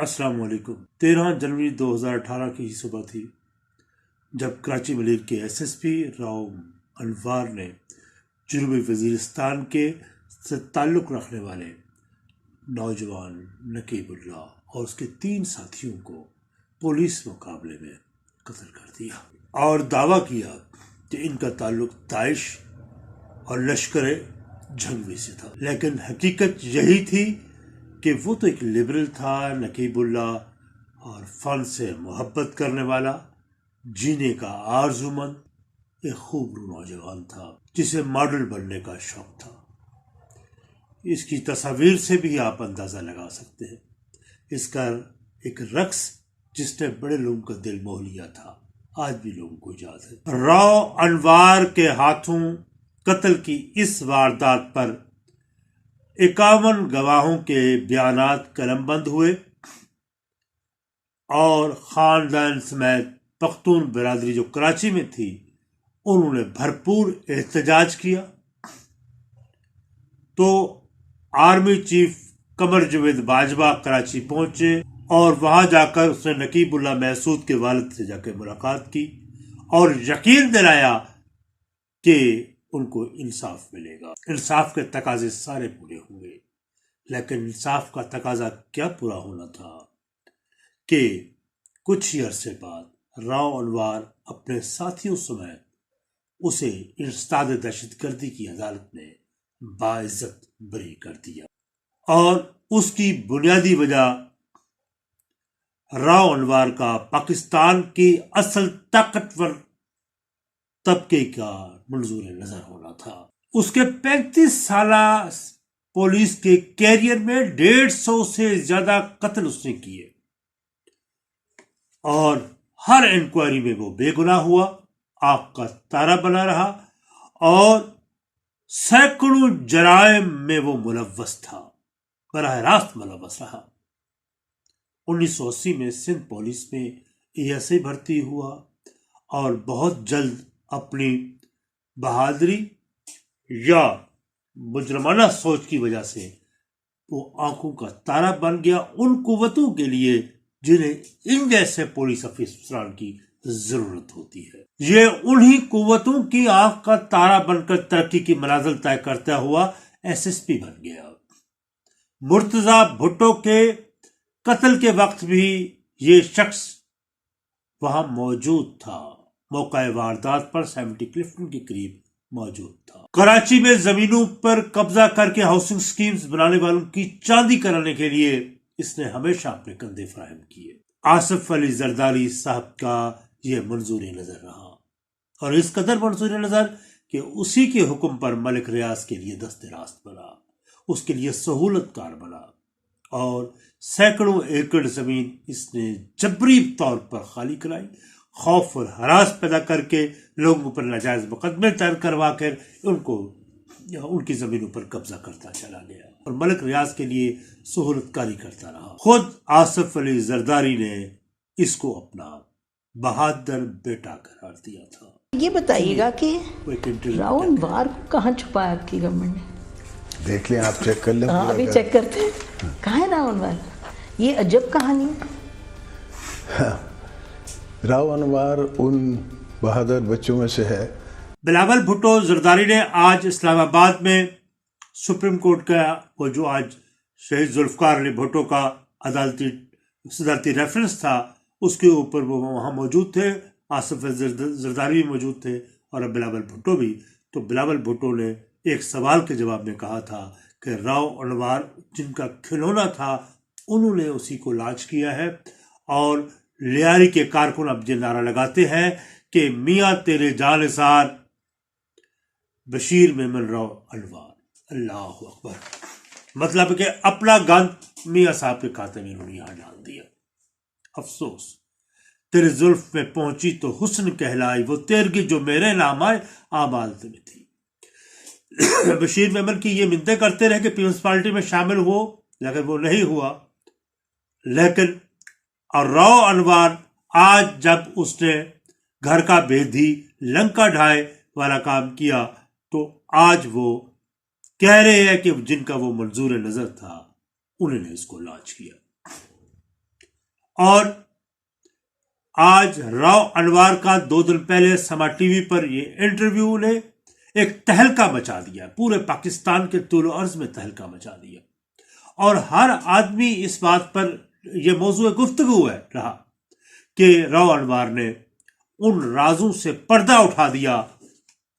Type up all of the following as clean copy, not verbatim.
السلام علیکم۔ 13 جنوری 2018 کی صبح تھی جب کراچی ملیر کے ایس ایس پی راؤ انوار نے جنوبی وزیرستان کے سے تعلق رکھنے والے نوجوان نقیب اللہ اور اس کے 3 ساتھیوں کو پولیس مقابلے میں قتل کر دیا اور دعویٰ کیا کہ ان کا تعلق داعش اور لشکر جھنگوی سے تھا، لیکن حقیقت یہی تھی کہ وہ تو ایک لبرل تھا۔ نقیب اللہ اور فن سے محبت کرنے والا، جینے کا آرزومند، ایک خوبرو نوجوان تھا جسے ماڈل بننے کا شوق تھا۔ اس کی تصاویر سے بھی آپ اندازہ لگا سکتے ہیں۔ اس کا ایک رقص جس نے بڑے لوگوں کا دل موہ لیا تھا، آج بھی لوگوں کو یاد ہے۔ راؤ انوار کے ہاتھوں قتل کی اس واردات پر 51 گواہوں کے بیانات قلم بند ہوئے اور خاندان سمیت پختون برادری جو کراچی میں تھی انہوں نے بھرپور احتجاج کیا، تو آرمی چیف قمر جاوید باجوہ کراچی پہنچے اور وہاں جا کر اس نے نقیب اللہ محسود کے والد سے جا کے ملاقات کی اور یقین دلایا کہ ان کو انصاف ملے گا۔ انصاف کے تقاضے سارے پورے ہوئے، لیکن انصاف کا تقاضا کیا پورا ہونا تھا کہ کچھ ہی عرصے بعد راؤ انوار اپنے ساتھیوں سمیت اسے انسداد دہشت گردی کی عدالت نے باعزت بری کر دیا، اور اس کی بنیادی وجہ راؤ انوار کا پاکستان کی اصل طاقتور طبقے کا منظور نظر ہونا تھا۔ اس کے 35 سالہ پولیس کے کیریئر میں 150 سے زیادہ قتل اس نے کیے، اور ہر انکوائری میں وہ بے گناہ ہوا، آنکھ کا تارا بنا رہا، اور سینکڑوں جرائم میں وہ ملوث تھا، براہ راست ملوث رہا۔ 1980 میں سندھ پولیس میں ASI بھرتی ہوا اور بہت جلد اپنی بہادری یا مجرمانہ سوچ کی وجہ سے وہ آنکھوں کا تارا بن گیا ان قوتوں کے لیے جنہیں ان جیسے پولیس افسران کی ضرورت ہوتی ہے۔ یہ انہی قوتوں کی آنکھ کا تارا بن کر ترقی کی منازل طے کرتا ہوا SSP بن گیا۔ مرتضی بھٹو کے قتل کے وقت بھی یہ شخص وہاں موجود تھا، موقع واردات پر 70 کلفٹن کے قریب موجود تھا۔ کراچی میں زمینوں پر قبضہ کر کے ہاؤسنگ سکیمز بنانے والوں کی چاندی کرانے کے لیے اس نے ہمیشہ اپنے کندھے فراہم کیے۔ آصف علی زرداری صاحب کا یہ منظور نظر رہا، اور اس قدر منظور نظر کہ اسی کے حکم پر ملک ریاض کے لیے دست راست بنا، اس کے لیے سہولت کار بنا، اور سینکڑوں ایکڑ زمین اس نے جبری طور پر خالی کرائی، خوف اور ہراس پیدا کر کے لوگوں پر ناجائز مقدمے تیر کروا کر ان کی زمینوں پر قبضہ کرتا چلا گیا اور ملک ریاض کے لیے سہولت کاری کرتا رہا۔ خود آصف علی زرداری نے اس کو اپنا بہادر بیٹا قرار دیا تھا۔ یہ بتائیے گا کہ راؤ انوار کو کہاں چھپایا آپ کی گورنمنٹ نے؟ دیکھ لیں آپ، چیک کر لیں۔ ہاں ابھی چیک کرتے ہیں کہاں ہے راؤ انوار۔ یہ عجب کہانی ہے۔ راؤ انوار ان بہادر بچوں میں سے ہے۔ بلاول بھٹو زرداری نے آج اسلام آباد میں سپریم کورٹ کا وہ جو آج شہید ذوالفقار علی بھٹو کا صدارتی ریفرنس تھا اس کے اوپر وہ وہاں موجود تھے، آصف زرداری بھی موجود تھے اور اب بلاول بھٹو بھی۔ تو بلاول بھٹو نے ایک سوال کے جواب میں کہا تھا کہ راؤ انوار جن کا کھلونا تھا انہوں نے اسی کو لانچ کیا ہے، اور لیاری کے کارکن اب یہ نعرہ لگاتے ہیں کہ میاں تیرے جانثار بشیر میمن راؤ انوار۔ اللہ اکبر، مطلب کہ اپنا گند میاں صاحب کے کھاتے میں انہوں نے یہاں ڈال دیا۔ افسوس تیرے زلف میں پہنچی تو حسن کہلائی، وہ تیرگی جو میرے نام آئے آمال میں تھی۔ بشیر میمن کی یہ منتیں کرتے رہے کہ پیپلز پارٹی میں شامل ہو، لیکن وہ نہیں ہوا۔ لیکن اور راؤ انوار آج جب اس نے گھر کا بیدھی لنکا ڈھائے والا کام کیا تو آج وہ کہہ رہے ہیں کہ جن کا وہ منظور نظر تھا انہوں نے اس کو لانچ کیا۔ اور آج راؤ انوار کا 2 دن پہلے سما ٹی وی پر یہ انٹرویو نے ایک تہلکہ مچا دیا، پورے پاکستان کے طول و عرض میں تہلکہ مچا دیا، اور ہر آدمی اس بات پر یہ موضوع گفتگو رہا کہ راؤ انوار نے ان رازوں سے پردہ اٹھا دیا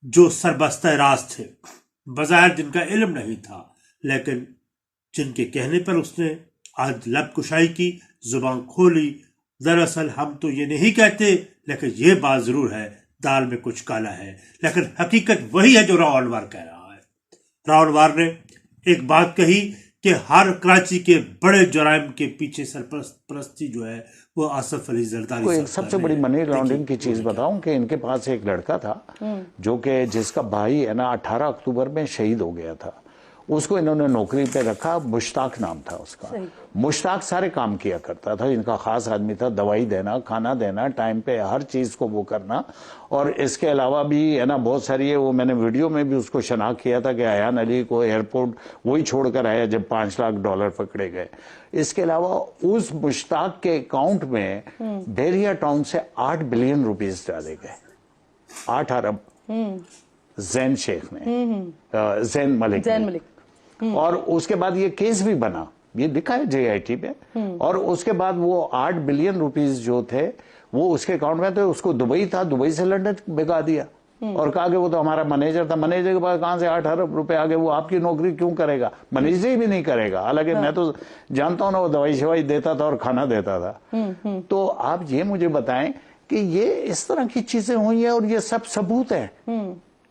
جو سربستہ راز تھے، بظاہر جن کا علم نہیں تھا، لیکن جن کے کہنے پر اس نے آج لب کشائی کی، زبان کھولی. دراصل ہم تو یہ نہیں کہتے، لیکن یہ بات ضرور ہے دال میں کچھ کالا ہے، لیکن حقیقت وہی ہے جو راؤ انوار کہہ رہا ہے. راؤ انوار نے ایک بات کہی کہ ہر کراچی کے بڑے جرائم کے پیچھے سرپرستی جو ہے وہ آصف علی زرداری کو ایک سب سے بڑی منی لانڈرنگ کی چیز بتاؤں کہ ان کے پاس ایک لڑکا تھا جو کہ جس کا بھائی ہے نا 18 اکتوبر میں شہید ہو گیا تھا. اس کو انہوں نے نوکری پہ رکھا، مشتاق نام تھا اس کا. مشتاق سارے کام کیا کرتا تھا، ان کا خاص آدمی تھا، دوائی دینا، کھانا دینا، ٹائم پہ ہر چیز کو وہ کرنا. اور اس کے علاوہ بھی ہے نا بہت ساری ہے، وہ میں نے ویڈیو میں بھی اس کو شناخت کیا تھا کہ ایان علی کو ایئرپورٹ وہی چھوڑ کر آیا جب $5 لاکھ پکڑے گئے. اس کے علاوہ اس مشتاق کے اکاؤنٹ میں ڈیریا ٹاؤن سے 8 بلین روپیز ڈالے گئے، 8 ارب زین شیخ نے، زین ملک. اور اس کے بعد یہ کیس بھی بنا، یہ لکھا ہے JIT پہ. اور اس کے بعد وہ 8 بلین روپیز جو تھے وہ اس کے اکاؤنٹ میں تھے. اس کو دبئی تھا، دبئی سے لنڈن بھگا دیا اور کہا کہ وہ تو ہمارا مینیجر تھا. مینیجر کے پاس کہاں سے 8 ارب روپے آگے؟ وہ آپ کی نوکری کیوں کرے گا؟ مینیجر بھی نہیں کرے گا. حالانکہ میں تو جانتا ہوں نا، وہ دوائی شوائی دیتا تھا اور کھانا دیتا تھا. تو آپ یہ مجھے بتائیں کہ یہ اس طرح کی چیزیں ہوئی ہیں اور یہ سب ثبوت ہے،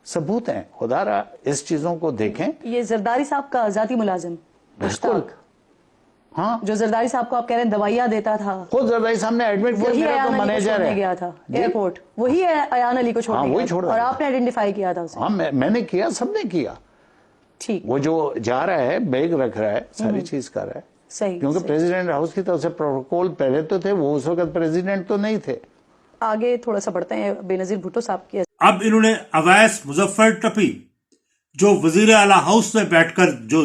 ثبوت ہیں. خدا را اس چیزوں کو دیکھیں. یہ زرداری صاحب کا ذاتی ملازم بالکل، ہاں، جو زرداری صاحب کو آپ کہہ رہے ہیں دوائیاں دیتا تھا، خود زرداری صاحب نے ایڈمٹ کیا، میرا تو مینیجر ہے، گیا تھا ایئرپورٹ، وہی ایان علی کو چھوڑنے گیا چھوڑا اور آپ نے آئیڈینٹیفائی کیا تھا اسے. ہاں میں نے کیا، سب نے کیا. ٹھیک، وہ جو جا رہا ہے بیگ رکھ رہا ہے، ساری چیز کر رہا ہے. صحیح، کیونکہ پریزیڈنٹ ہاؤس کی طرف سے پروٹوکول پہلے تو تھے، وہ اس وقت پریزیڈنٹ تو نہیں تھے. آگے تھوڑا سا بڑھتے ہیں بے نظیر بھٹو صاحب کی. اب انہوں نے اویس مظفر ٹپی جو وزیر اعلیٰ ہاؤس میں بیٹھ کر جو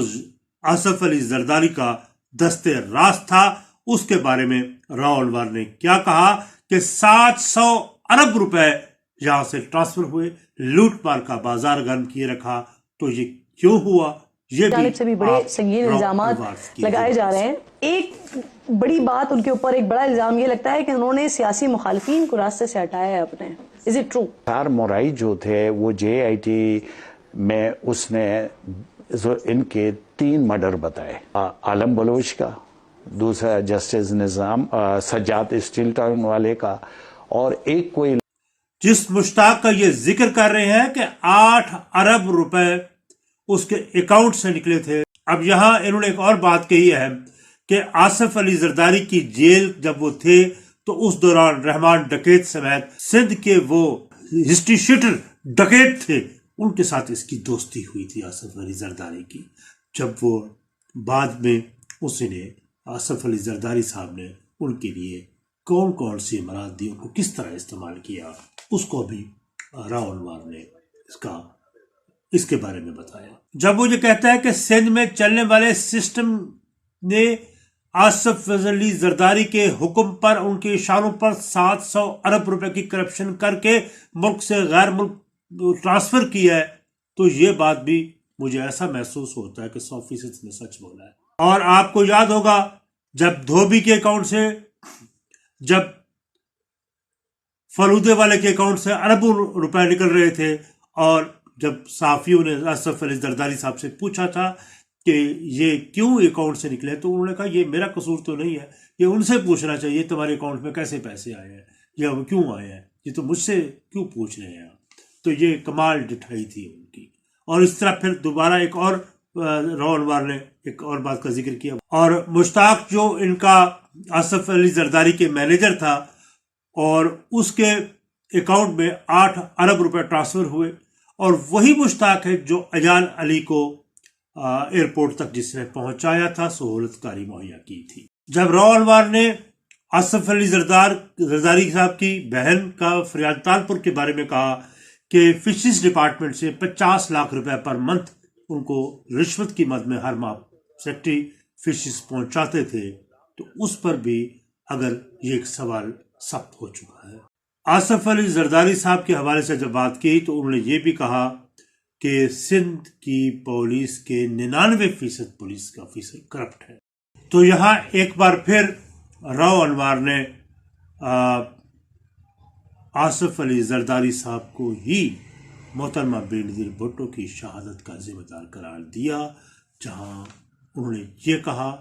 آصف علی زرداری کا دستے راز تھا، اس کے بارے میں راؤ انوار نے کیا کہا کہ 700 ارب روپے یہاں سے ٹرانسفر ہوئے، لوٹ مار کا بازار گرم کیے رکھا. تو یہ کیوں ہوا؟ یہ جانب سے بھی بڑے سنگین الزامات لگائے جا رہے ہیں. ایک بڑی بات ان کے اوپر، ایک بڑا الزام یہ لگتا ہے کہ انہوں نے سیاسی مخالفین کو راستے سے ہٹایا ہے اپنے. Is it true؟ سار مورائی جو تھے وہ JIT میں اس نے ان کے 3 مرڈر بتائے. عالم بلوچ کا، دوسرا جسٹس نظام سجاد اسٹیل ٹاؤن والے کا، اور ایک کوئی جس مشتاق کا یہ ذکر کر رہے ہیں کہ 8 ارب روپے اس کے اکاؤنٹ سے نکلے تھے. اب یہاں انہوں نے ایک اور بات کہی ہے کہ آصف علی زرداری کی جیل جب وہ تھے تو اس دوران رحمان ڈکیت سمیت سندھ کے وہ ہسٹری شیٹر ڈکیت تھے، ان کے ساتھ اس کی دوستی ہوئی تھی آصف علی زرداری کی. جب وہ بعد میں اس نے آصف علی زرداری صاحب نے ان کے لیے کون کون سی امارات دی، ان کو کس طرح استعمال کیا، اس کو بھی راؤ انوار نے اس کے بارے میں بتایا. جب وہ یہ کہتا ہے کہ سندھ میں چلنے والے سسٹم نے آصف علی زرداری کے حکم پر ان کے اشاروں پر 700 ارب روپے کی کرپشن کر کے ملک سے غیر ملک ٹرانسفر کیا ہے، تو یہ بات بھی مجھے ایسا محسوس ہوتا ہے کہ 100% نے سچ بولا ہے. اور آپ کو یاد ہوگا جب دھوبی کے اکاؤنٹ سے، جب فلودے والے کے اکاؤنٹ سے اربوں روپے نکل رہے تھے، اور جب صحافیوں نے آصف علی زرداری صاحب سے پوچھا تھا کہ یہ کیوں اکاؤنٹ سے نکلے، تو انہوں نے کہا یہ میرا قصور تو نہیں ہے، یہ ان سے پوچھنا چاہیے تمہارے اکاؤنٹ میں کیسے پیسے آئے ہیں یا وہ کیوں آئے ہیں، یہ تو مجھ سے کیوں پوچھ رہے ہیں. تو یہ کمال ڈٹھائی تھی ان کی. اور اس طرح پھر دوبارہ ایک اور راؤ انوار نے ایک اور بات کا ذکر کیا. اور مشتاق جو ان کا آصف علی زرداری کے مینیجر تھا، اور اس کے اکاؤنٹ میں 8 ارب روپے ٹرانسفر ہوئے، اور وہی مشتاق ہے جو ایان علی کو ایئرپورٹ تک جس نے پہنچایا تھا، سہولت کاری مہیا کی تھی. جب راؤ انوار نے آصف علی زرداری صاحب کی بہن کا فریاد تالپور کے بارے میں کہا کہ فشریز ڈپارٹمنٹ سے 50 لاکھ روپے پر منتھ ان کو رشوت کی مد میں ہر ماہ سیکٹری فشریز پہنچاتے تھے، تو اس پر بھی اگر یہ ایک سوال ثبت ہو چکا ہے۔ آصف علی زرداری صاحب کے حوالے سے جب بات کی تو انہوں نے یہ بھی کہا کہ سندھ کی پولیس کے 99% پولیس کا آفیسر کرپٹ ہے۔ تو یہاں ایک بار پھر راؤ انوار نے آصف علی زرداری صاحب کو ہی محترمہ بے نظیر بھٹو کی شہادت کا ذمہ دار قرار دیا، جہاں انہوں نے یہ کہا۔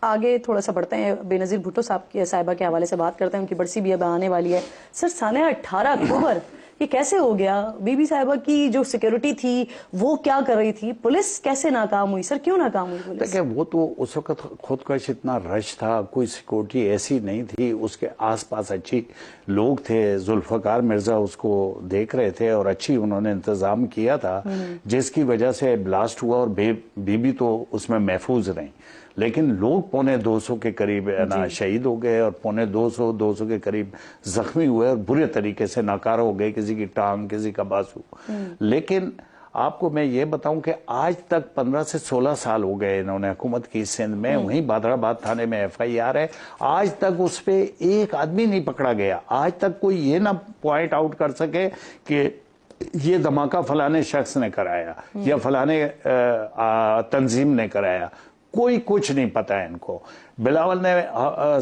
آگے تھوڑا سا بڑھتے ہیں، بے نظیر بھٹو صاحبہ کے حوالے سے بات کرتے ہیں، ان کی برسی بھی اب آنے والی ہے۔ سر سالہ 18 اکتوبر یہ کیسے ہو گیا؟ بی بی صاحبہ کی جو سیکیورٹی تھی وہ کیا کر رہی تھی؟ پولیس کیسے ناکام ہوئی؟ سر کیوں ناکام ہوئی پولیس؟ دیکھیں وہ تو اس وقت خودکش اتنا رش تھا، کوئی سیکورٹی ایسی نہیں تھی، اس کے آس پاس اچھی لوگ تھے، ذوالفقار مرزا اس کو دیکھ رہے تھے اور اچھی انہوں نے انتظام کیا تھا، جس کی وجہ سے بلاسٹ ہوا اور بی بی تو اس میں محفوظ رہیں۔ لیکن لوگ 250 کے قریب شہید ہو گئے اور 250 کے قریب زخمی ہوئے اور برے طریقے سے ناکارہ ہو گئے، کسی کی ٹانگ، کسی کا بازو۔ لیکن آپ کو میں یہ بتاؤں کہ آج تک 15 سے 16 سال ہو گئے انہوں نے حکومت کی سندھ میں، وہیں بادر آباد تھانے میں FIR ہے، آج تک اس پہ ایک آدمی نہیں پکڑا گیا۔ آج تک کوئی یہ نہ پوائنٹ آؤٹ کر سکے کہ یہ دھماکہ فلانے شخص نے کرایا یا فلانے تنظیم نے کرایا، کوئی کچھ نہیں پتا ہے ان کو۔ بلاول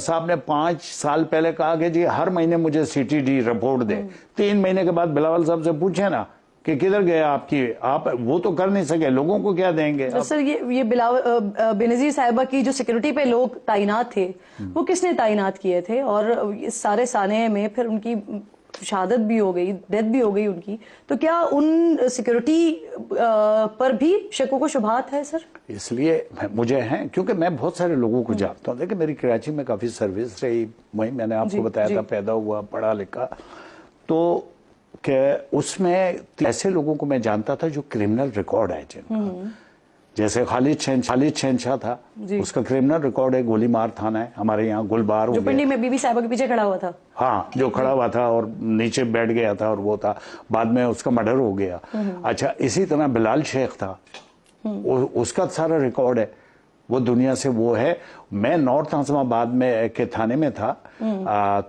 صاحب نے 5 سال پہلے کہا کہ جی ہر مہینے مجھے CTD رپورٹ دے، 3 مہینے کے بعد بلاول صاحب سے پوچھے نا کہ کدھر گیا آپ وہ تو کر نہیں سکے، لوگوں کو کیا دیں گے؟ سر یہ بے نظیر صاحبہ کی جو سیکیورٹی پہ لوگ تعینات تھے وہ کس نے تعینات کیے تھے؟ اور اس سارے سانحے میں پھر ان کی شہادت بھی ہو گئی، ڈیتھ بھی ہو گئی ان کی، تو کیا ان سیکیورٹی پر بھی شکوک و شبہات ہے سر؟ اس لیے مجھے ہیں، کیونکہ میں بہت سارے لوگوں کو جانتا ہوں۔ دیکھیں میری کراچی میں کافی سروس رہی، وہیں میں نے آپ کو بتایا تھا پیدا ہوا، پڑھا لکھا، تو کہ اس میں ایسے لوگوں کو میں جانتا تھا جو کرمنل ریکارڈ ہے جن کا، جیسے خالد شہنشاہ تھا، اس کا کرمنل ریکارڈ ہے، گولی مار تھانا ہے ہمارے یہاں، گلبار ہو گیا، جو پنڈی میں بی بی صاحبہ کے پیچھے کھڑا ہوا تھا، ہاں جو کھڑا ہوا تھا اور نیچے بیٹھ گیا تھا، اور وہ تھا، بعد میں اس کا مرڈر ہو گیا۔ اچھا اسی طرح بلال شیخ تھا، اس کا سارا ریکارڈ ہے، وہ دنیا سے وہ ہے۔ میں نارتھ ناظم آباد میں کے تھانے میں تھا،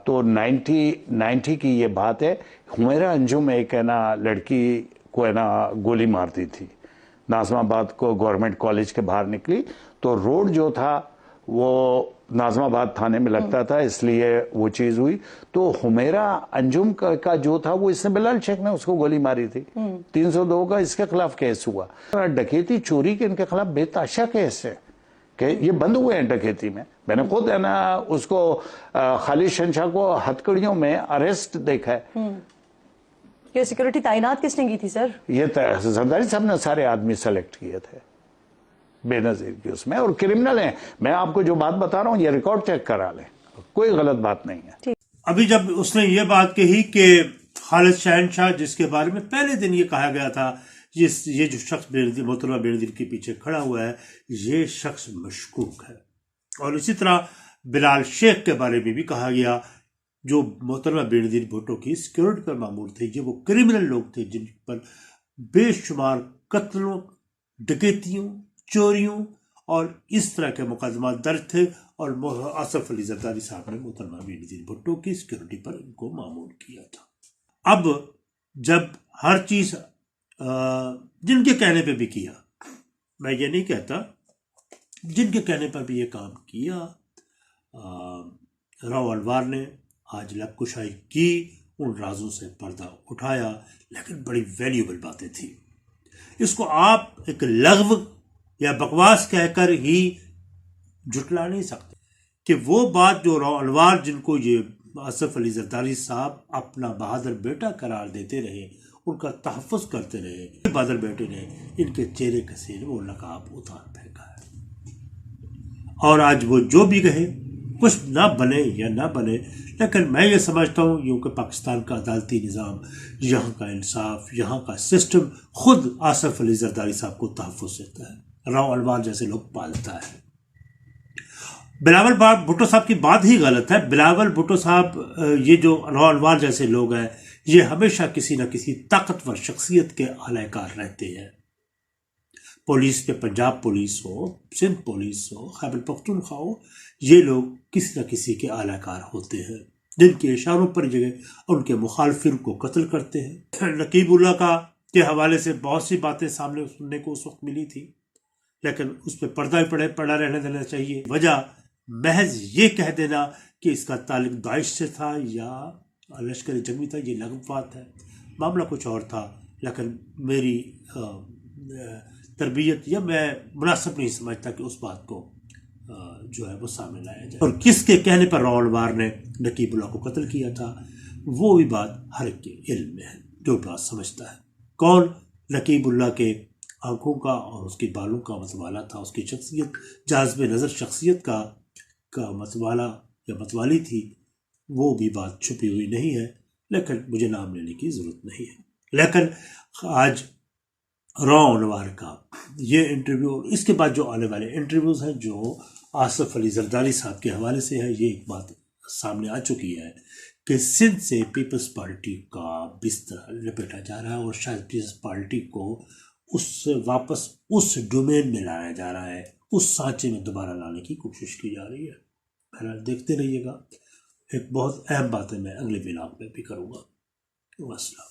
تو 90 کی یہ بات ہے، حمیرہ انجم ایک ہے نا لڑکی کو ہے نا گولی مار دی تھی، ناظم آباد کو گورنمنٹ کالج کے باہر نکلی، تو روڈ جو تھا وہ ناظم آباد تھانے میں لگتا تھا، اس لیے وہ چیز ہوئی۔ تو حمیرہ انجم کا جو تھا وہ اس نے بلال شیخ نے اس کو گولی ماری تھی، 302 کا اس کے خلاف کیس ہوا۔ ڈکیتی چوری کے ان کے خلاف بے تحاشا کیس ہے کہ یہ بند ہوئے ہیں ڈکیتی میں نے خود ہے نا اس کو خالد شہنشاہ کو ہتکڑیوں میں اریسٹ دیکھا ہے۔ یہ سیکیورٹی تعینات کس نے کی تھی سر؟ یہ زرداری صاحب نے سارے آدمی سیلیکٹ کیے تھے بے نظیر کی اس میں، اور کرمنل ہیں، میں آپ کو جو بات بتا رہا ہوں یہ ریکارڈ چیک کرا لیں، کوئی غلط بات نہیں ہے۔ ابھی جب اس نے یہ بات کہی کہ خالد شہنشاہ جس کے بارے میں پہلے دن یہ کہا گیا تھا یہ جو شخص محترمہ بے نظیر کے پیچھے کھڑا ہوا ہے یہ شخص مشکوک ہے، اور اسی طرح بلال شیخ کے بارے میں بھی کہا گیا جو محترمہ بے نظیر بھٹو کی سیکیورٹی پر مامور تھے، یہ وہ کرمنل لوگ تھے جن پر بے شمار قتلوں، ڈکیتیوں، چوریوں اور اس طرح کے مقدمات درج تھے، اور آصف علی زرداری صاحب نے محترمہ بے نظیر بھٹو کی سیکیورٹی پر ان کو مامور کیا تھا۔ اب جب ہر چیز جن کے کہنے پہ بھی کیا، میں یہ نہیں کہتا، جن کے کہنے پر بھی یہ کام کیا، راؤ انوار نے آج لب کشائی کی، ان رازوں سے پردہ اٹھایا، لیکن بڑی ویلیوبل باتیں تھیں۔ اس کو آپ ایک لغو یا بکواس کہہ کر ہی جھٹلا نہیں سکتے کہ وہ بات جو راؤ انوار جن کو یہ آصف علی زرداری صاحب اپنا بہادر بیٹا قرار دیتے رہے، ان کا تحفظ کرتے رہے، بہادر بیٹے نے ان کے چہرے کسے وہ لقاب اتار پھینکا ہے، اور آج وہ جو بھی کہے کچھ نہ بنے یا نہ بنے، لیکن میں یہ سمجھتا ہوں یہ کہ پاکستان کا عدالتی نظام، یہاں کا انصاف، یہاں کا سسٹم خود آصف علی زرداری صاحب کو تحفظ دیتا ہے، راؤ انوار جیسے لوگ پالتا ہے۔ بلاول بھٹو صاحب کی بات ہی غلط ہے۔ بلاول بھٹو صاحب، یہ جو راؤ انوار جیسے لوگ ہیں، یہ ہمیشہ کسی نہ کسی طاقتور شخصیت کے اعلی کار رہتے ہیں، پولیس پہ، پنجاب پولیس ہو، سندھ پولیس ہو، خیبر پختونخوا ہو، یہ لوگ کسی نہ کسی کے اعلی کار ہوتے ہیں جن کے اشاروں پر جگہ ان کے مخالفین کو قتل کرتے ہیں۔ نقیب اللہ کے حوالے سے بہت سی باتیں سامنے سننے کو اس وقت ملی تھی، لیکن اس پہ پردہ بھی پڑا رہنے دینا چاہیے۔ وجہ محض یہ کہہ دینا کہ اس کا تعلق داعش سے تھا یا لشکر جنگی تھا، یہ لغوات ہے، معاملہ کچھ اور تھا۔ لیکن میری تربیت یا میں مناسب نہیں سمجھتا کہ اس بات کو جو ہے وہ سامنے لایا جائے۔ اور کس کے کہنے پر راول وار نے نقیب اللہ کو قتل کیا تھا، وہ بھی بات ہر ایک کے علم میں ہے جو بات سمجھتا ہے۔ کون نقیب اللہ کے آنکھوں کا اور اس کے بالوں کا متوالا تھا، اس کی شخصیت، جاذب نظر شخصیت کا متوالا یا متوالی تھی، وہ بھی بات چھپی ہوئی نہیں ہے، لیکن مجھے نام لینے کی ضرورت نہیں ہے۔ لیکن آج راول انوار کا یہ انٹرویو، اس کے بعد جو آنے والے انٹرویوز ہیں جو آصف علی زرداری صاحب کے حوالے سے ہے، یہ ایک بات سامنے آ چکی ہے کہ سندھ سے پیپلز پارٹی کا بستر لپیٹا جا رہا ہے اور شاید پیپلز پارٹی کو واپس اس ڈومین میں لایا جا رہا ہے، اس سانچے میں دوبارہ لانے کی کوشش کی جا رہی ہے۔ بہرحال دیکھتے رہیے گا، ایک بہت اہم بات ہے، میں اگلے ولاگ میں بھی کروں گا۔ والسلام۔